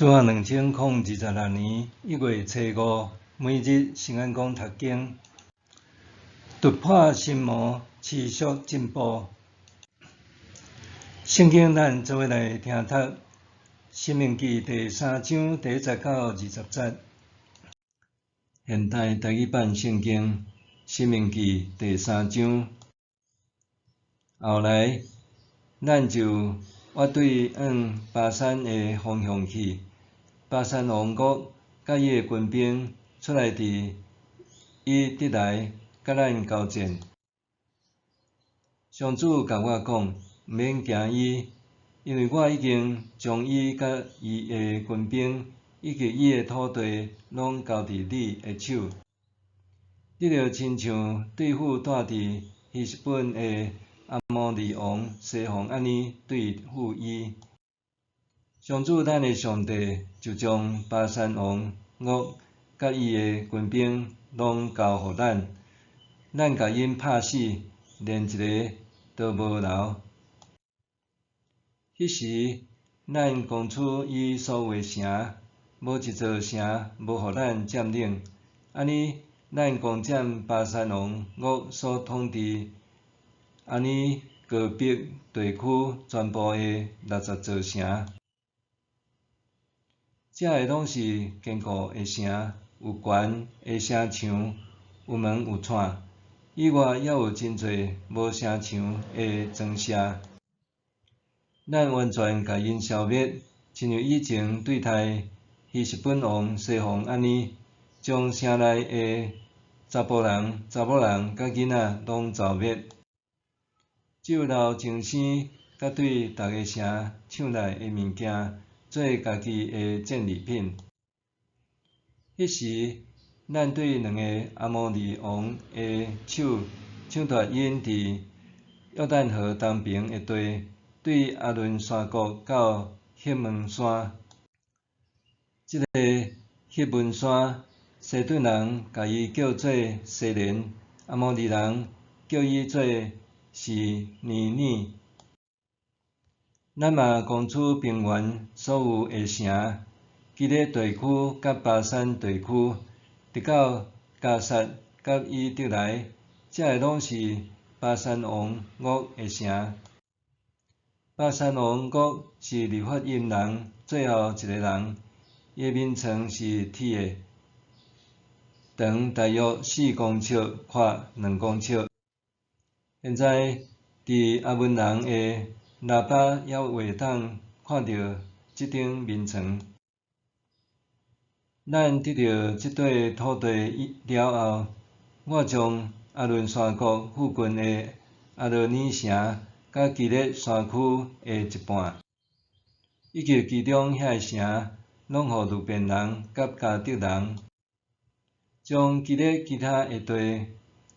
自2026年1月初5，每日圣安宫读经，突破心魔，持续进步。圣经咱做伙来听读《申命记》第3章第19到20节。现代台语版圣经《申命记》第3章。后来，咱就我对往巴山的方向去。巴山王国甲伊的军兵出来伫伊得来，甲咱交战。上主甲我讲，毋免惊伊，因为我已经将伊甲伊的军兵以及伊的土地拢交伫你的手。你着亲像对付住伫希实本的阿摩利王西宏安尼对付伊。上主咱的上帝就将巴山王噩甲伊的军兵拢交互咱，咱甲因拍死，连一个都无留。迄时，咱攻取伊所有的城，无一座城无互咱占领。安尼，咱攻占巴山王噩所统治安尼戈壁地区全部的60座城。这个拢是坚固的城，有悬的城墙，有门有窗。以外，还有真侪无城墙的庄舍。咱完全甲因消灭，亲像以前对待希实本王西宏安尼，将城内的查甫人、查某人甲囡仔拢消灭。只有留精生，甲对逐个城抢来的物件，做家己的战利品。迄时，咱对2个阿摩利王的手抢夺因伫约旦河东边的地，对阿伦山谷到黑门山。这个黑门山，西顿人甲伊叫做西连，阿摩利人叫伊做是尼尼。咱嘛攻取平原所有的城，基列地区甲巴山地区，直到加萨甲伊得来，这个拢是巴山王噩的城。巴山王噩是利法因人最后一个人，伊的面床是铁的，长大约4公尺，宽2公尺。现在伫阿文人的喇叭还袂当看到这顶面床。咱得到这块土地了后，我将阿伦山谷附近的阿罗尼城甲基列山区的一半，以及其中遐个城，拢互路边人甲加德人，将基列其他的地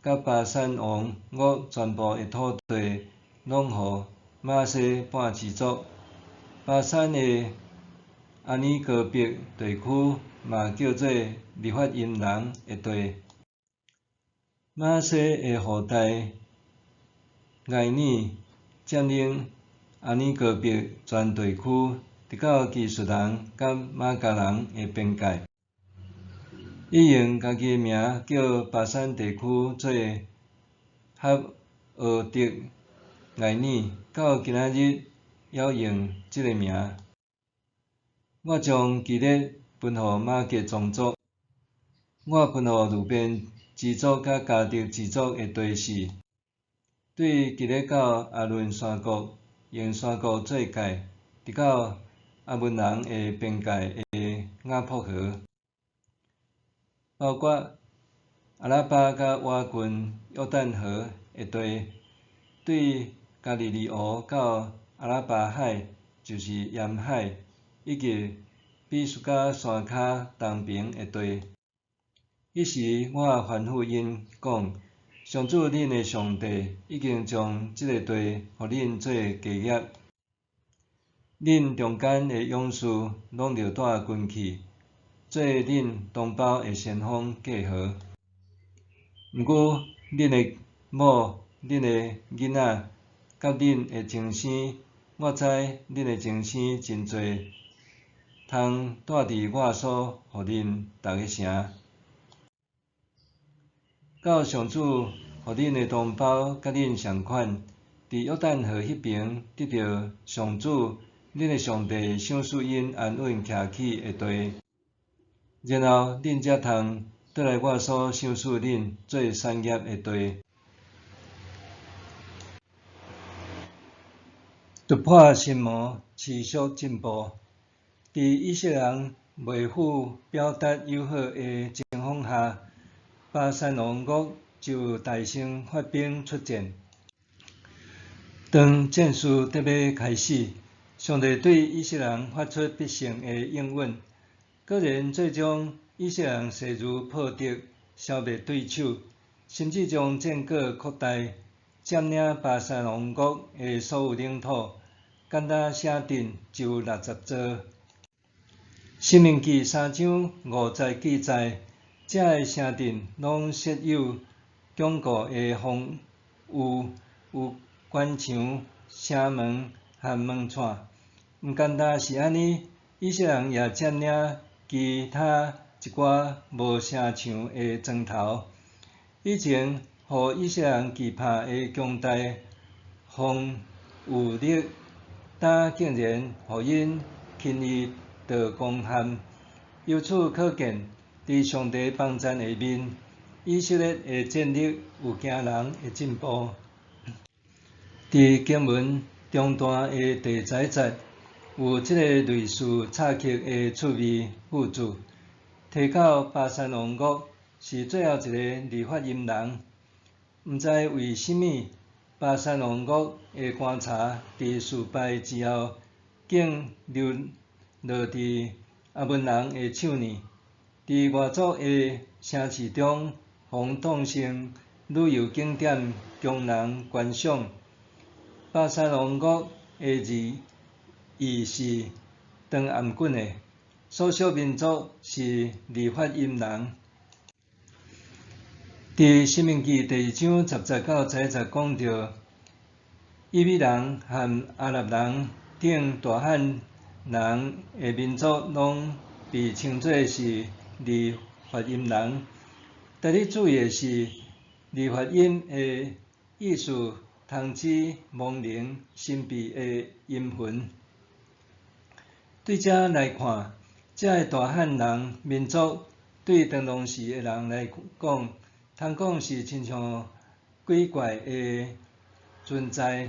甲巴山王噩全部的土地，拢互马西半支族。巴山的安尼戈壁地区嘛叫做利法因人的地。马西的后代埃尼占领安尼戈壁全地区，直到基述人甲马加人的边界。伊用家己的名叫巴山地区做哈俄德埃尼，到今仔日还用这个名。我将基列分互马吉宗族，我分互路边支族甲加德支族的地势。对基列到阿伦山谷，用山谷做界，直到阿文人的边界的雅卜河，包括阿拉巴甲瓦郡约旦河的地。对加利利湖到阿拉巴海，就是盐海，以及比苏加山骹东边的地。迄时，我吩咐因讲：上主恁的上帝已经将这个地互恁做家业，恁中间的勇士拢着带军去，做恁同胞的先锋记号。毋过，恁的某、恁的囡仔，甲恁的精生，我知恁的精生真侪，通住伫我所予恁逐个城。到上主予恁的同胞甲恁相款，伫约旦河迄边得到上主恁的上帝赏赐因安稳徛起的地，然后恁才通倒来我所赏赐恁做产业的地。突破心魔，持续进步。伫以色列人袂富表达友好的情况下，巴珊王国就大声发兵出战。当战事得要开始，上帝对以色列人发出必胜的应允，果然最终以色列人势如破竹，消灭对手，甚至将战果扩大，占领巴珊王国的所有领土。简单写阵就60座。申命记3章5节记载，这个城镇拢设有坚固的防御，有关墙、城门和门窗。毋简单是安尼，以色列人也占领其他一寡无城墙的砖头。以前，互以色列人惧怕的强大防御力，竟然互因轻易着攻陷。由此可见，伫上帝帮助下面，以色列的战力有惊人的进步。伫经文中段的第10节，有即个类似插曲的趣味附注，提到巴珊王国是最后一个利法音人。毋知为甚物，巴珊王国的观察伫事败之后，竟流落伫阿文人的手里，伫外族的城市中，互当成旅游景点，供人观赏。巴珊王国的字义是长颔棍的，所属民族是利法音人。伫申命记第2章10节到11节讲到，以米人和阿拉伯人等大汉人的民族，拢被称作是利法音人。值得注意的是，利法音的意思通指亡灵、神秘的阴魂。对这来看，这个大汉人民族对当当时的人来讲，通讲是亲像鬼怪的存在。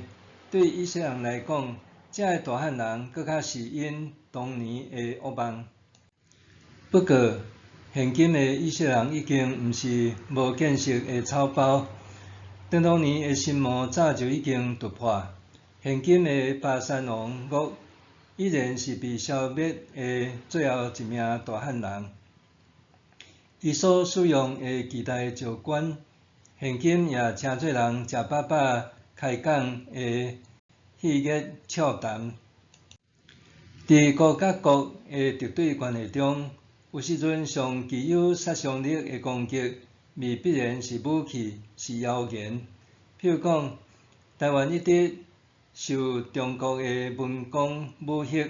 对以色列人来讲，这个大汉人搁较是因当年的恶梦。不过，现今的以色列人已经毋是无见识的草包。当年的心魔早就已经突破。现今的巴珊王国依然是被消灭的最后一名大汉人。伊所使用的期待石棺，现今也真侪人食饱饱开讲的戏谑笑谈。伫国甲国的敌对关系中，有时阵上具有杀伤力的攻击，未必然是武器，是谣言。譬如讲，台湾一直受中国的文攻武吓，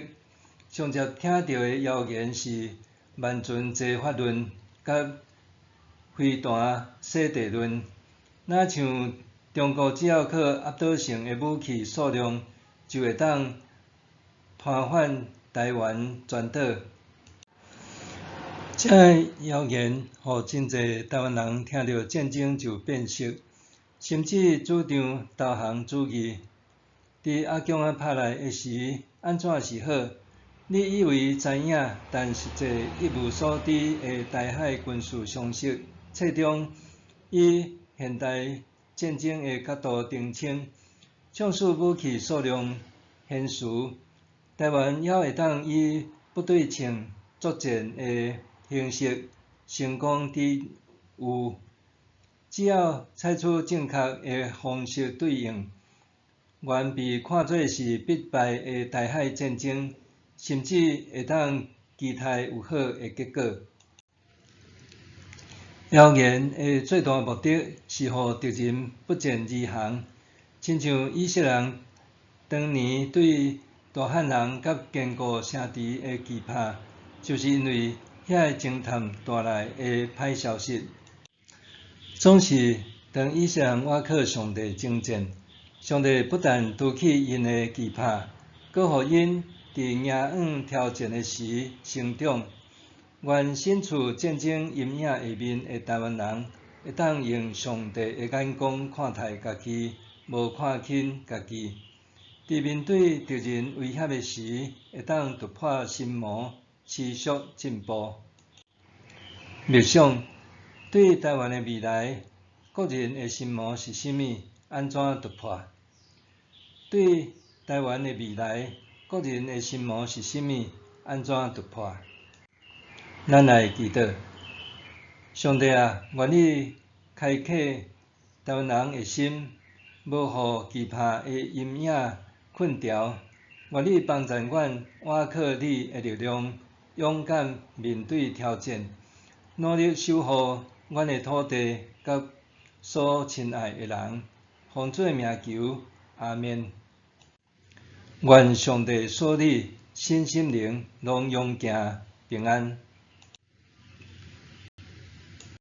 上接听到的谣言是万存齐发论甲飞弹洗地论，若像中国只要靠压倒性的武器数量，就会当瘫痪台湾全岛。这个谣言，互真侪台湾人听到战争就变色，甚至主张投降主义。伫阿强拍来的时，安怎是好？你以为知影，但实际一无所知的台海军事常识，册中以现代战争的角度澄清，纵使武器数量悬殊，台湾也会当以不对称作战的形式成功抵御，只要采取正确的方式对应，原被看作是必败的台海战争，甚至会当期待有好的结果。谣言的最大目的是互敌人不战而降，亲像以色列人当年对大汉人甲坚固城池的期盼，就是因为遐个侦探带来的歹消息，总是当以色列人倚靠上帝征战，上帝不但拄起因的期盼，阁互因伫野往挑战的时成长。愿身处战争阴影下面的台湾人，会当用上帝的眼光看待家己，无看轻家己。伫面对敌人威胁的时，会当突破心魔，持续进步。默想对台湾的未来，个人的心魔是甚物？安怎突破？对台湾的未来，个人的心魔是甚物？安怎突破？咱来祈祷，上帝啊，愿你开启台湾人的心，无互期盼的阴影困住。愿你帮助阮，倚靠你的力量，勇敢面对挑战，努力守护阮的土地甲所亲爱的人。奉主名求，阿们。愿上帝赐你身心灵拢勇健平安。